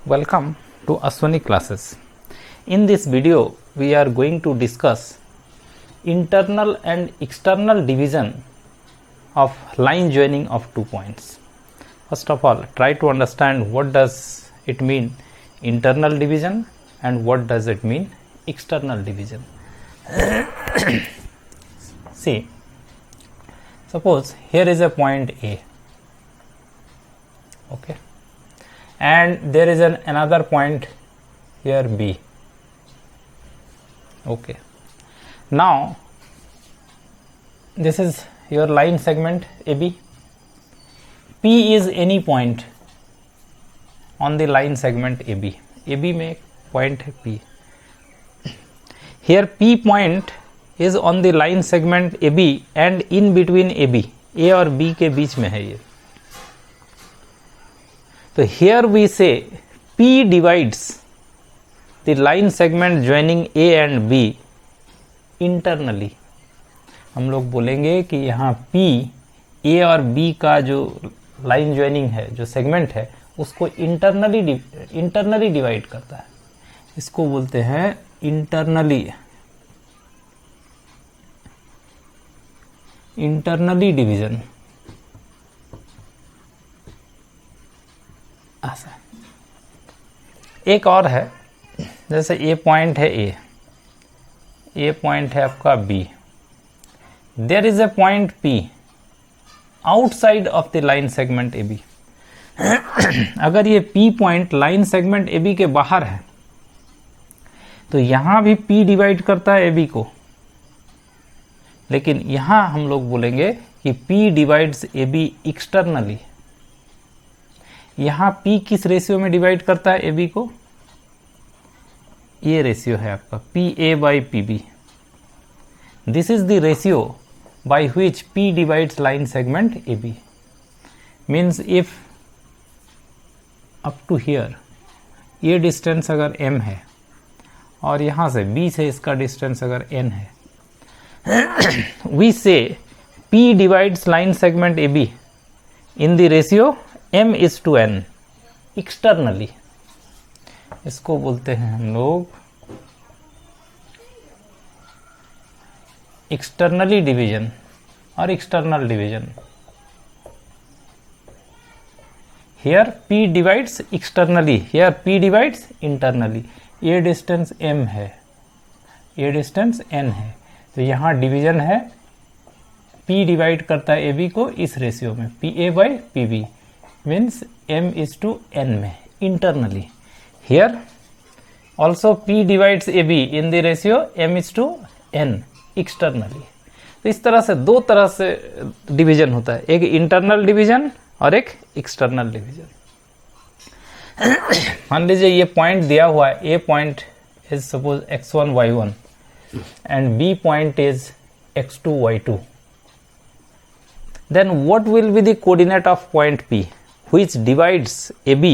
Welcome to Aswani classes. In this video, we are going to discuss internal and external division of line joining of 2 points. First of all, try to understand what does it mean internal division and what does it mean external division. See, suppose here is a point A, okay, and there is another point here B, okay. Now this is your line segment AB. P is any point on the line segment AB. AB में point है P. Here P point is on the line segment AB and in between AB. A और B के बीच में है ये. So here we say P divides the line segment joining A and B internally. हम लोग बोलेंगे कि यहाँ P A और B का जो लाइन ज्वाइनिंग है, जो सेगमेंट है, उसको इंटरनली डिवाइड करता है. इसको बोलते हैं इंटरनली डिवीजन. ऐसा एक और है, जैसे ए पॉइंट है ए पॉइंट है आपका B. There is a point P outside of the line segment A B. अगर ये P point line segment A B के बाहर है तो यहां भी पी डिवाइड करता है ए बी को, लेकिन यहां हम लोग बोलेंगे कि P divides A B externally. यहां P किस रेशियो में डिवाइड करता है ए बी को? ये रेशियो है आपका P A by P B. This is the ratio by which P divides line segment A B. Means if up to here ये डिस्टेंस अगर m है और यहां से B से इसका डिस्टेंस अगर n है, वी से P divides line segment A B in the ratio m is to n externally. इसको बोलते हैं हम लोग एक्सटर्नली डिवीजन और external division. Here P divides externally, here P divides internally. ये डिस्टेंस m है, ये डिस्टेंस n है, तो यहां डिवीजन है. P डिवाइड करता है AB को इस रेशियो में PA by PB means m is to n में internally. Here also P divides AB in the ratio m is to n externally. तो इस तरह से दो तरह से डिवीजन होता है, एक इंटरनल डिवीजन और एक एक्सटर्नल डिवीजन. मान लीजिए ये पॉइंट दिया हुआ है, A point is suppose x1 y1 and b point is x2 y2. then what will be the coordinate of point P which divides AB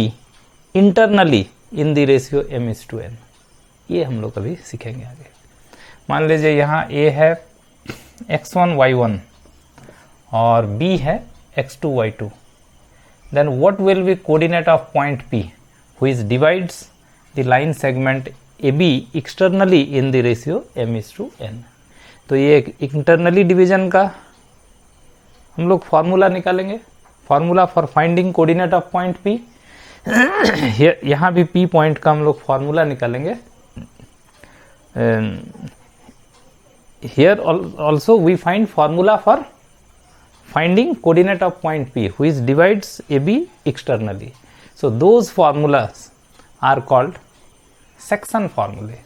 internally in the ratio m is to n? ये हम लोग अभी सीखेंगे आगे. मान लीजिए यहाँ A है x1 y1 और B है x2 y2. then what will be coordinate of point P which divides the line segment AB externally in the ratio m is to n? तो ये एक इंटरनली डिवीजन का हम लोग फॉर्मूला निकालेंगे. Formula for finding coordinate of point P. यहाँ भी P point का हम लोग फॉर्मूला निकालेंगे. Here also we find formula for finding coordinate of point P which divides AB externally. So those formulas are called section फॉर्मूले.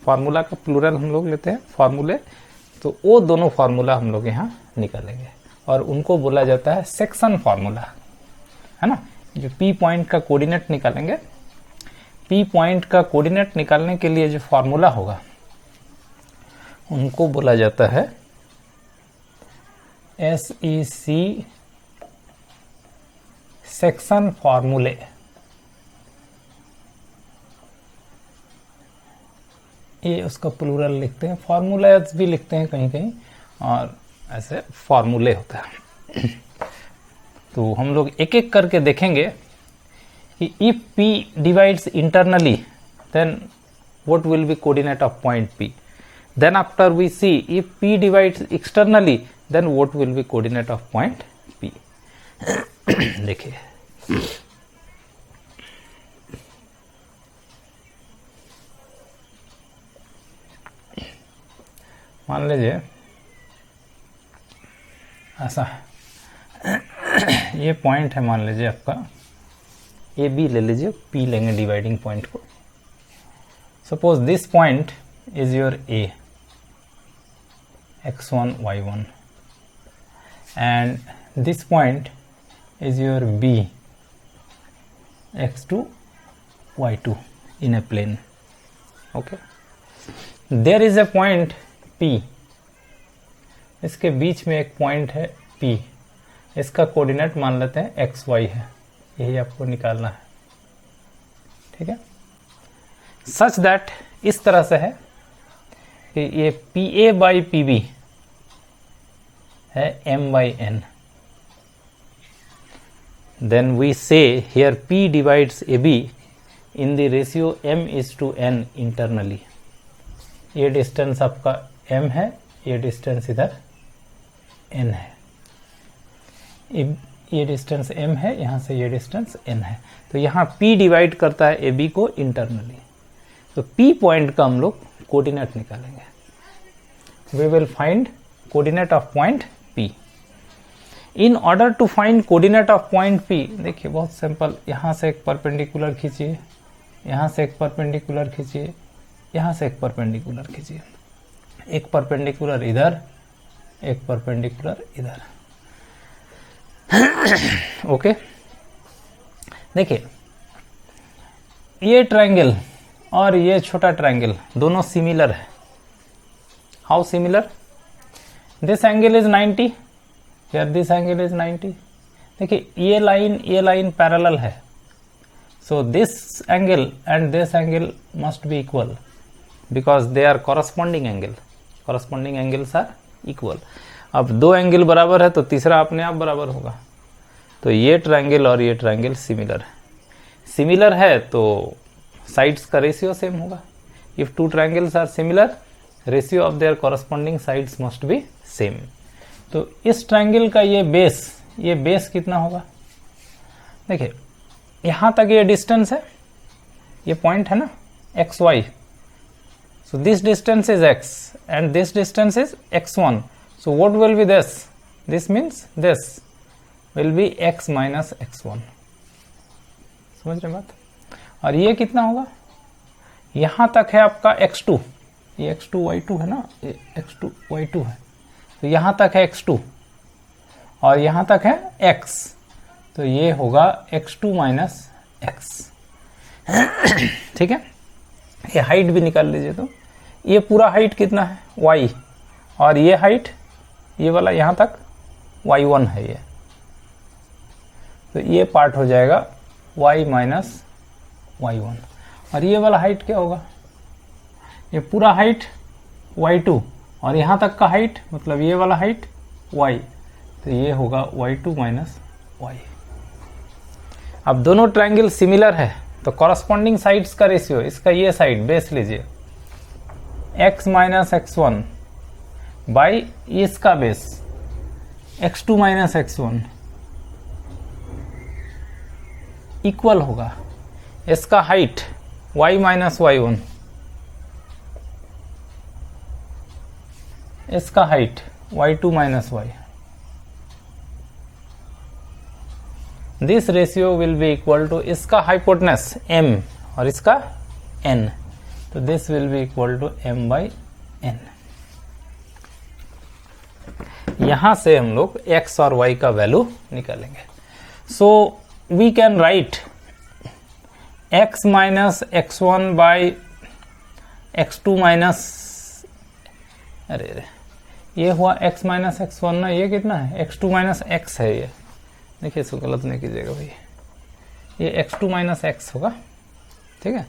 Formula का plural हम लोग लेते हैं फॉर्मूले, तो वो दोनों फॉर्मूला हम लोग यहाँ निकालेंगे और उनको बोला जाता है सेक्शन फॉर्मूला, है ना. जो P पॉइंट का कोऑर्डिनेट निकालेंगे, P पॉइंट का कोऑर्डिनेट निकालने के लिए जो फॉर्मूला होगा उनको बोला जाता है SEC सेक्शन फॉर्मूले. ये उसका प्लूरल लिखते हैं, फॉर्मूलाज भी लिखते हैं कहीं कहीं, और ऐसे फॉर्मूले होता है. तो हम लोग एक एक करके देखेंगे कि if P divides internally, then what will be coordinate of point P? Then after we see if P divides externally, then what will be coordinate of point P? देखिए मान लीजिए ऐसा ये पॉइंट है, मान लीजिए आपका ए बी ले लीजिए, पी लेंगे डिवाइडिंग पॉइंट को. Suppose this point is your A x1 y1 and this point is your b x2 y2 in a plane. Okay, there is a point p, इसके बीच में एक पॉइंट है p, इसका coordinate मान लेते हैं एक्स वाई है, यही आपको निकालना है. ठीक है, सच दैट इस तरह से है कि ये P A by P B है m by n. Then we say here p divides A B in the ratio m is to n internally. ये डिस्टेंस आपका m है, ये डिस्टेंस इधर n है, ये डिस्टेंस m है, यहाँ से ये डिस्टेंस n है. तो यहाँ p डिवाइड करता है ab को इंटरनली. तो p पॉइंट का हम लोग कोऑर्डिनेट निकालेंगे. We will find coordinate of point p. In order to find coordinate of point p, देखिए बहुत सिंपल, यहाँ से एक परपेंडिकुलर खींचिए, यहाँ से एक परपेंडिकुलर खींचिए, यहाँ से एक परपेंडिकुलर खींचिए, एक परपेंडिकुलर इधर, एक परपेंडिकुलर इधर. ओके, देखिए ये ट्रायंगल और ये छोटा ट्रायंगल दोनों सिमिलर है. How similar? This angle is 90, here this angle is 90. देखिए ये लाइन पैरेलल है, so this angle and this angle must be equal because they are corresponding angle. Corresponding angles are equal. अब दो angle बराबर है तो तीसरा अपने आप बराबर होगा. तो ये ट्रायंगल और ये ट्रायंगल सिमिलर है. सिमिलर है तो साइड्स का रेशियो सेम होगा. If two triangles are similar, ratio of their corresponding sides must be same. तो इस ट्रायंगल का ये बेस कितना होगा? देखिए यहां तक ये डिस्टेंस है, ये पॉइंट है ना x y. So this distance is x and this distance is x1. So what will be this? This means this will be x minus x1. समझ रहे बात? और ये कितना होगा? यहां तक है आपका x2, ये x2 y2 है ना, ये x2 y2 है, तो यहां तक है x2 और यहां तक है x, तो ये होगा x2 माइनस x. ठीक है, ये हाइट भी निकाल लीजिए. तो ये पूरा हाइट कितना है? y, और ये हाइट ये वाला यहां तक y1 है ये, तो ये पार्ट हो जाएगा y माइनस y1. और ये वाला हाइट क्या होगा? ये पूरा हाइट y2 और यहां तक का हाइट मतलब ये वाला हाइट y, तो ये होगा y2 माइनस y. अब दोनों ट्रायंगल सिमिलर है तो कॉरस्पॉन्डिंग साइड्स का रेशियो, इसका ये साइड बेस लीजिए x माइनस x1 बाई इसका base x2 minus x1 equal होगा इसका हाइट y माइनस y1, इसका height y2 minus y. This ratio will be equal to इसका हाइपोटेनस m और इसका n, तो this will be equal to m by n. यहां से हम लोग x और y का वैल्यू निकालेंगे. So we can write x minus x1 by x2 minus, अरे ये हुआ x माइनस x1 ना, ये कितना है x2 माइनस x है. ये देखिए इसको गलत नहीं कीजिएगा भाई, ये x2 माइनस x होगा. ठीक है,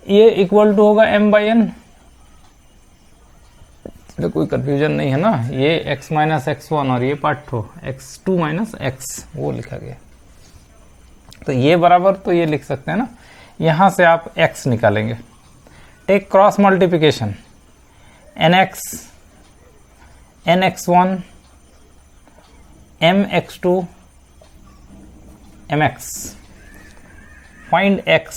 ये इक्वल टू होगा m बाई n. तो कोई कंफ्यूजन नहीं है ना, ये x माइनस x1 और ये पार्ट हो x2 माइनस x, वो लिखा गया. तो ये बराबर तो ये लिख सकते हैं ना, यहां से आप x निकालेंगे। Take cross multiplication, nx1 mx2 mx, find x।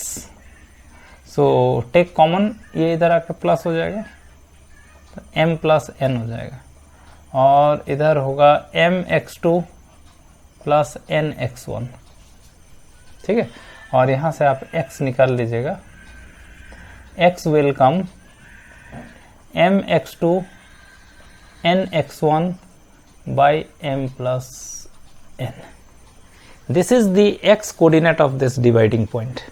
So take common, ये इधर आकर प्लस हो जाएगा तो m प्लस n हो जाएगा, और इधर होगा mx2 प्लस nx1, ठीक है। और यहाँ से आप x निकाल लीजिएगा, x will come mx2 nx1 by m plus n. This is the x coordinate of this dividing point.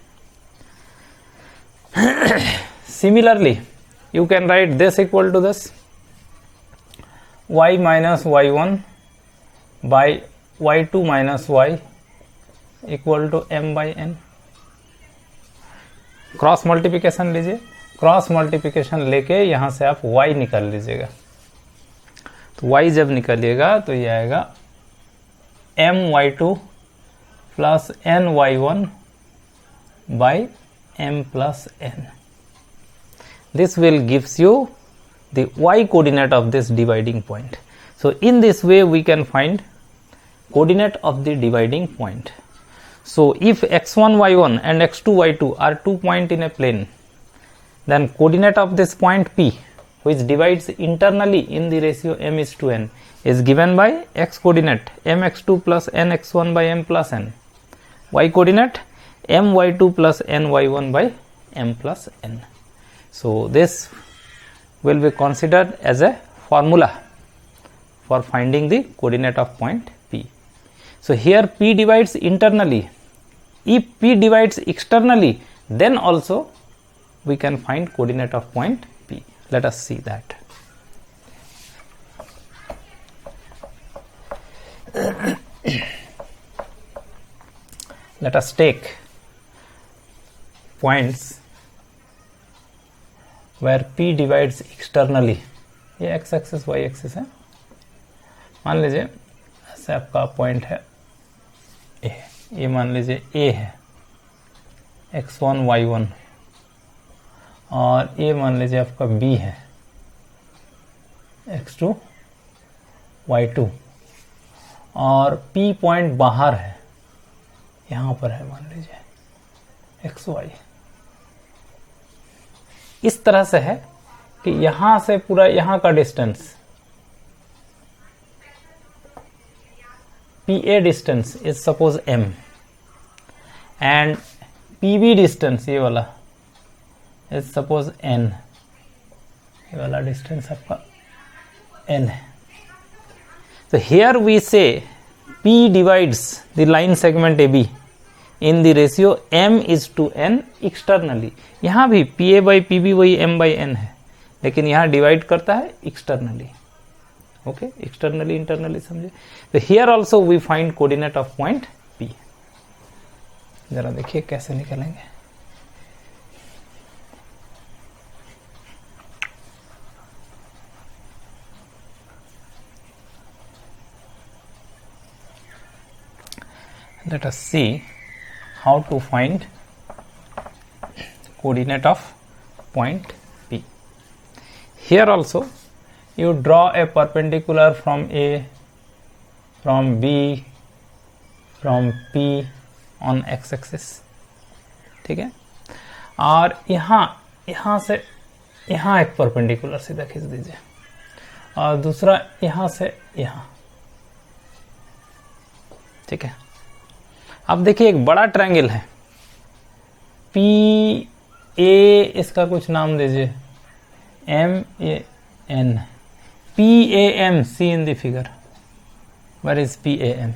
Similarly, you can write this equal to this, y minus y1 by y2 minus y equal to m by n. Cross multiplication लीजिए, cross multiplication लेके यहां से आप y निकाल लीजिएगा। तो y जब निकालिएगा तो ये आएगा my2 plus ny1 by m plus n. This will gives you the y coordinate of this dividing point. So in this way we can find coordinate of the dividing point. So if x1 y1 and x2 y2 are 2 points in a plane, then coordinate of this point P, which divides internally in the ratio m is to n, is given by x coordinate mx2 plus nx1 by m plus n, y coordinate my2 plus ny1 by m plus n. So this will be considered as a formula for finding the coordinate of point P. So here P divides internally. If P divides externally, then also we can find coordinate of point P. Let us see that. Let us take points where P divides externally. ये x axis y axis है। मान लीजिए ऐसे आपका point है A, ये मान लीजिए A है, x1 y1, और ये मान लीजिए आपका B है, x2 y2, और P पॉइंट बाहर है, यहाँ पर है मान लीजिए xy। इस तरह से है कि यहां से पूरा यहां का distance PA distance is suppose m, and PB distance ये वाला इज सपोज n, ये वाला डिस्टेंस आपका n है। तो हियर वी से P divides the line segment AB in the ratio m is to n externally. यहाँ भी PA by PB वही m by n है, लेकिन यहाँ डिवाइड करता है एक्सटर्नली। ओके, एक्सटर्नली इंटरनली समझे। तो here also we find coordinate of point P। जरा देखिए कैसे निकलेंगे। Let us see how to find coordinate of point P. Here also you draw a perpendicular from A, from B, from P on x axis, ठीक है। और यहाँ से यहाँ एक परपेंडिकुलर सीधा खींच दीजिए, और दूसरा यहाँ से यहाँ, ठीक है। अब देखिए एक बड़ा ट्रायंगल है पी ए, इसका कुछ नाम दीजिए M A N, P A M, see in the figure, where is P A M,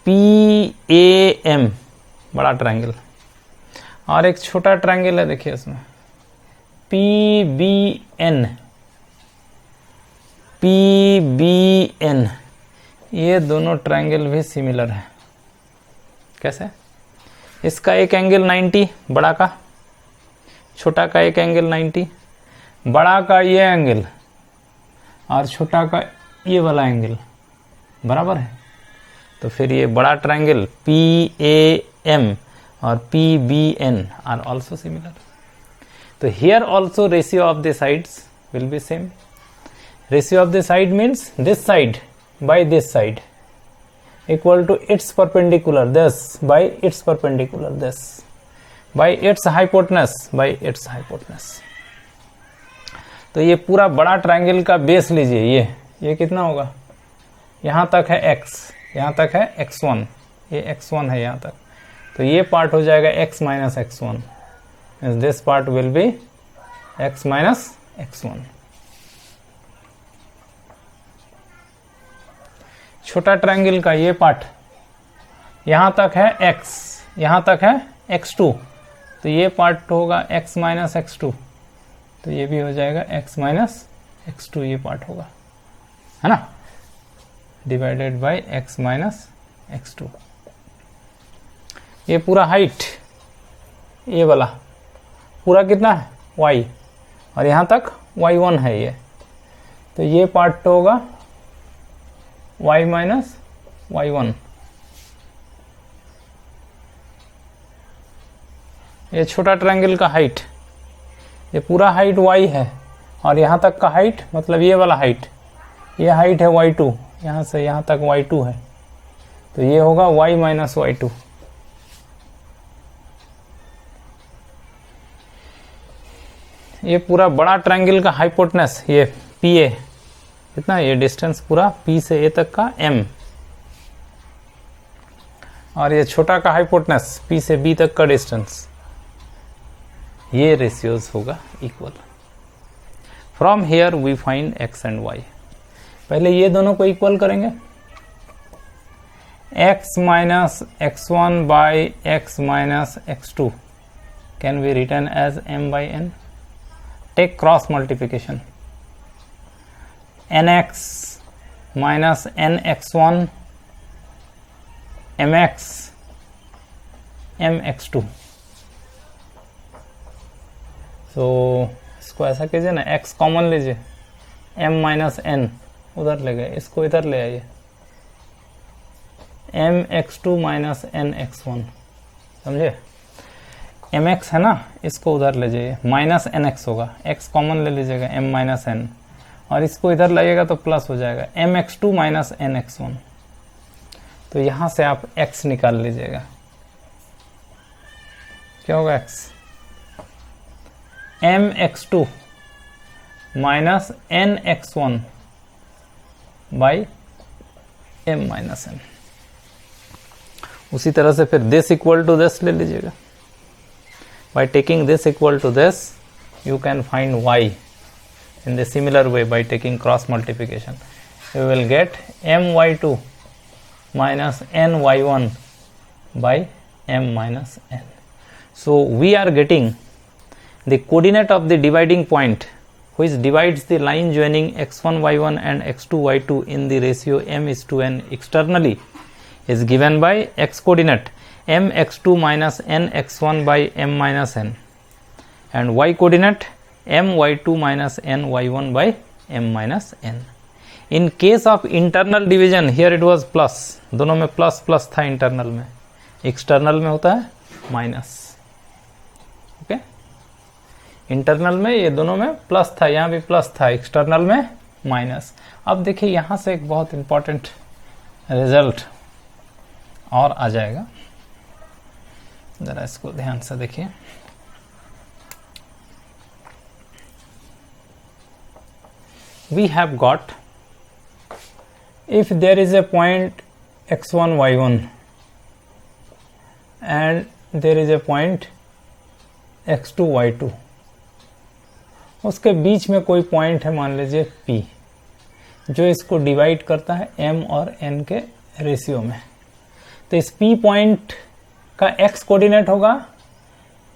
P A M बड़ा ट्रायंगल, और एक छोटा ट्रायंगल है देखिए इसमें P B N, P B N. ये दोनों ट्रायंगल भी सिमिलर है। कैसे? इसका एक एंगल 90, बड़ा का, छोटा का एक एंगल 90, बड़ा का ये एंगल और छोटा का ये वाला एंगल बराबर है। तो फिर ये बड़ा triangle P A m or PBN are also similar. So here also ratio of the sides will be same. Ratio of the side means this side by this side equal to its perpendicular this by its perpendicular this by its hypotenuse by its hypotenuse. तो ये पूरा बड़ा triangle का base लीजिए, ये कितना होगा, यहाँ तक है x, यहाँ तक है x1, ये x1 है यहाँ तक, तो ये पार्ट हो जाएगा x minus x1, this part will be x minus x1. छोटा ट्रायंगल का ये पार्ट यहाँ तक है x, यहाँ तक है x2, तो ये पार्ट होगा x माइनस x2, तो ये भी हो जाएगा x माइनस x2, ये पार्ट होगा, है ना, divided by x minus x2. ये पूरा हाइट, ये वाला पूरा कितना है y, और यहाँ तक y1 है ये, तो ये पार्ट होगा y माइनस y1. ये छोटा ट्रायंगल का हाइट, ये पूरा हाइट y है, और यहाँ तक का हाइट मतलब ये वाला हाइट, ये हाइट है y2, यहाँ से यहाँ तक y2 है, तो ये होगा y माइनस y2. ये पूरा बड़ा ट्रायंगल का हाइपोटेनस, ये PA कितना, ये डिस्टेंस पूरा P से A तक का m, और ये छोटा का हाइपोटेनस P से B तक का डिस्टेंस, ये रेशियोज होगा equal. From here we find x and y. पहले ये दोनों को इक्वल करेंगे, x minus x1 by x minus x2 can be written as m by n. Take cross multiplication, nx minus nx1 mx mx2. तो इसको ऐसा कीजिए ना, x कॉमन लीजिए, m माइनस n उधर ले गए, इसको इधर ले आइए, mx2 माइनस nx1, समझे, mx है ना, इसको उधर ले जाइए, माइनस nx होगा, x कॉमन ले लीजिएगा, m माइनस n, और इसको इधर लाइएगा तो प्लस हो जाएगा, mx2 माइनस nx1. तो यहां से आप x निकाल लीजिएगा, क्या होगा x, mx2 minus nx1 by m minus n. उसी तरह से फिर दिस इक्वल टू दिस ले लीजिएगा. By taking this equal to this, you can find y in the similar way by taking cross multiplication. You will get my2 minus ny1 by m minus n. So we are getting the coordinate of the dividing point which divides the line joining x1 y1 and x2 y2 in the ratio m is to n externally is given by x coordinate mx2 minus nx1 by m minus n and y coordinate my2 minus ny1 by m minus n. In case of internal division, here it was plus, दोनों में plus plus था internal में, external में होता है minus. Okay, internal में ये दोनों में प्लस था, यहाँ भी प्लस था, एक्सटर्नल में माइनस. अब देखिए यहाँ से एक बहुत इंपॉर्टेंट रिजल्ट और आ जाएगा, जरा इसको ध्यान से देखिए. We have got, if there is a point x1 y1 and there is a point x2 y2, उसके बीच में कोई पॉइंट है मान लीजिए P, जो इसको डिवाइड करता है m और n के रेशियो में. तो इस P पॉइंट का x कोऑर्डिनेट होगा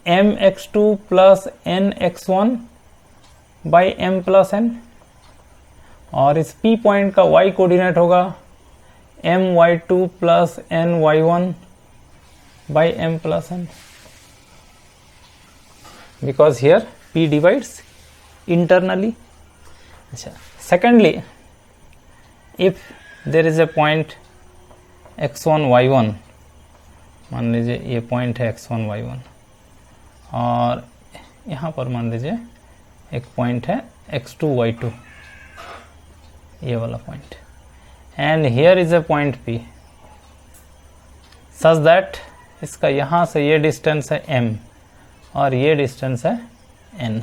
mx2 plus nx1 by m plus n, और इस P पॉइंट का y कोऑर्डिनेट होगा my2 plus ny1 by m plus n, because here P divides internally. अच्छा, secondly, if there is a point x1 y1 मान लीजिए ये point है x1 y1 और यहाँ पर मान लीजिए एक पॉइंट है x2 y2, ये वाला point, and here is a point P such that इसका यहाँ से ये डिस्टेंस है m और ये डिस्टेंस है n,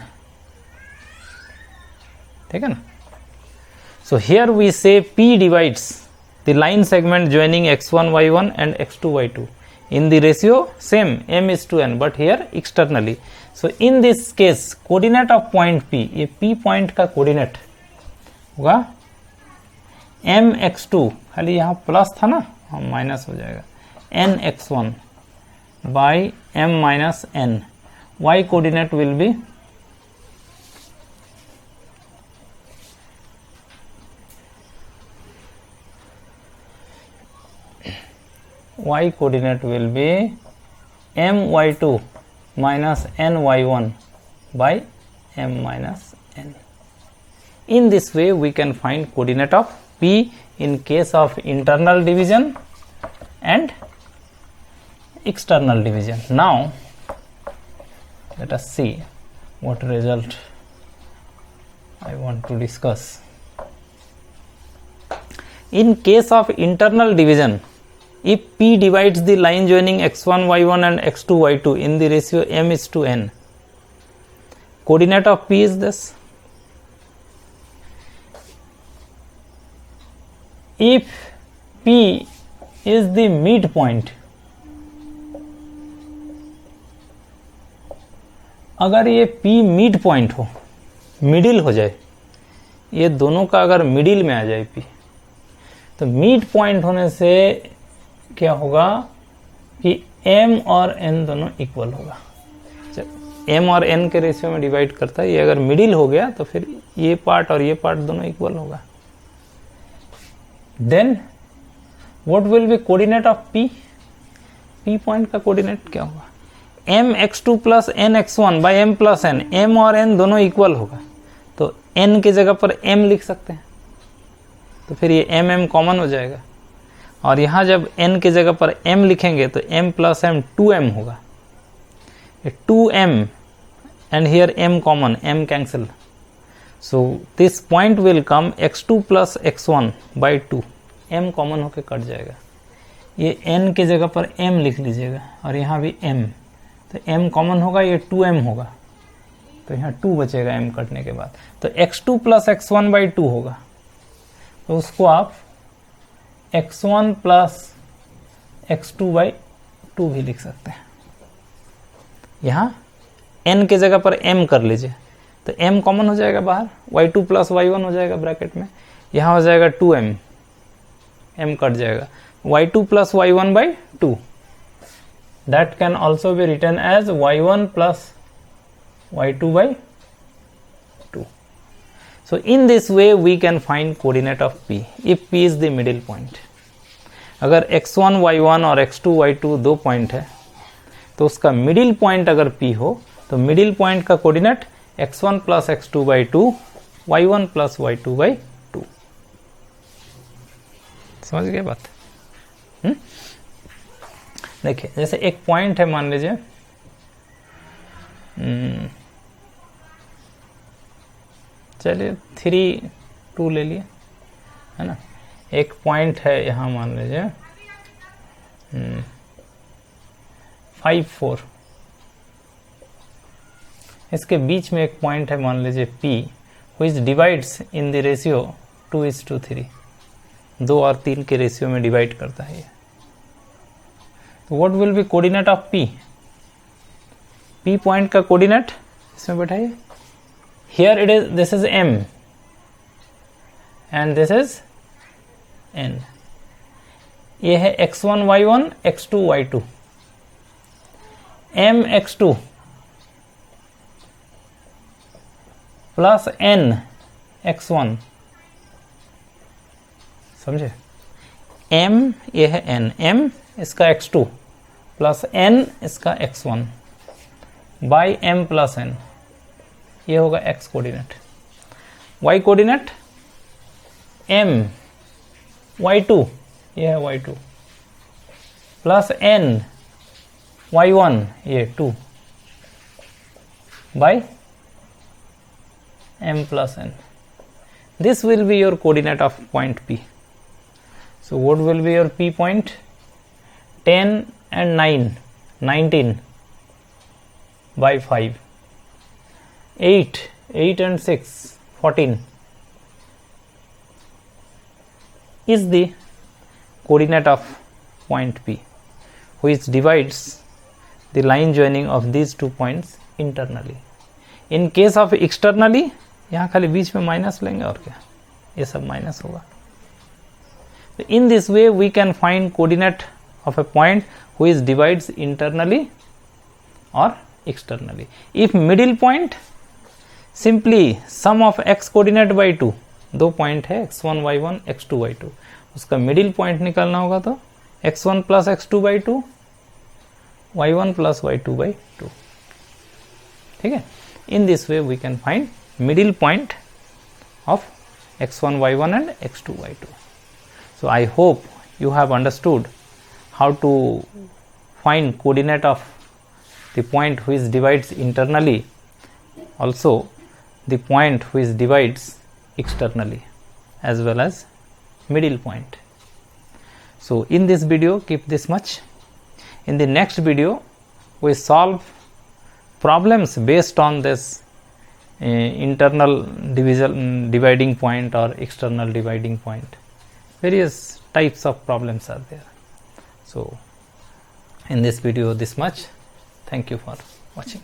ठीक है ना। सो हियर वी से P divides the line segment joining x1 y1 and x2 y2 in the ratio same m:n, but here externally. So in this case coordinate of point P, ये P point का coordinate होगा mx2, खाली यहाँ plus था ना, हाँ minus हो जाएगा, nx1 by m minus n. Y coordinate will be my2 minus ny1 by m minus n. In this way we can find coordinate of P in case of internal division and external division. Now let us see what result I want to discuss. In case of internal division, if P divides the line joining x1 y1 and x2 y2 in the ratio m:n, coordinate of P is this. If P is the midpoint, अगर ये P mid point हो, middle हो जाए, ये दोनों का अगर middle में आ जाए P, तो मिड पॉइंट होने से क्या होगा कि m और n दोनों इक्वल होगा। m और n के रेशियो में डिवाइड करता है, ये अगर मिडिल हो गया तो फिर ये पार्ट और ये पार्ट दोनों इक्वल होगा। Then what will be coordinate of P? P point का कोऑर्डिनेट क्या होगा? mx2 plus nx1 by m plus n, m और n दोनों इक्वल होगा, तो n की जगह पर m लिख सकते हैं, तो फिर ये m कॉमन हो जाएगा, और यहाँ जब n की जगह पर m लिखेंगे तो m प्लस m 2m होगा, 2m and here m common, m cancel, so this point will come x2 plus x1 by 2, m common होके कट जाएगा, ये n की जगह पर m लिख लीजिएगा और यहाँ भी m, तो m कॉमन होगा, ये 2m होगा, तो यहाँ 2 बचेगा m कटने के बाद, तो x2 प्लस x1 by 2 होगा, तो उसको आप x1 प्लस x2 by 2 भी लिख सकते हैं। यहाँ n की जगह पर m कर लीजिए, तो m कॉमन हो जाएगा बाहर, y2 प्लस y1 हो जाएगा ब्रैकेट में, यहाँ हो जाएगा 2m, m कट जाएगा, y2 plus y1 by 2, that can also be written as y1 plus y2 by 2. So in this way we can find coordinate of P if P is the middle point. अगर x1 y1 और x2 y2 दो point है तो उसका middle point अगर P हो तो middle point का coordinate x1 plus x2 by 2, y1 plus y2 by 2। समझ गए बात? देखिए जैसे एक पॉइंट है, मान लीजिए चलिए 3 2 ले लिए, है ना, एक पॉइंट है यहाँ मान लीजिए 5 4, इसके बीच में एक पॉइंट है मान लीजिए P which divides in the ratio 2:3, 2 और 3 के रेशियो में डिवाइड करता है ये, तो what will be coordinate of P? P point का कोऑर्डिनेट इसमें बैठाइए, here it is, this is m and this is n, ये है x1 y1 x2 y2, m x2 plus n x1, समझे, m ये है n, m इसका x2 plus n इसका x1 by m plus n, ये होगा x coordinate. y coordinate m y2, ये है y2 प्लस n y1 ये 2 by m plus n. This will be your coordinate of point P. So what will be your P point? 10 and 9, 19 by 5. 8 and 6, 14 is the coordinate of point P, which divides the line joining of these 2 points internally. In case of externally, यहाँ खाली बीच में minus लेंगे और क्या, ये सब minus होगा. In this way we can find coordinate of a point which divides internally or externally. If middle point, simply sum of x coordinate by 2, दो पॉइंट है x1 y1 x2 y2, उसका middle point निकालना होगा तो x1 plus x2 by 2 y1 plus y2 by 2. ठीक है. In this way we can find middle point of x1 y1 and x2 y2. So I hope you have understood how to find coordinate of the point which divides internally, also the point which divides externally, as well as middle point. So in this video keep this much. In the next video we solve problems based on this internal dividing point or external dividing point. Various types of problems are there. So in this video this much. Thank you for watching.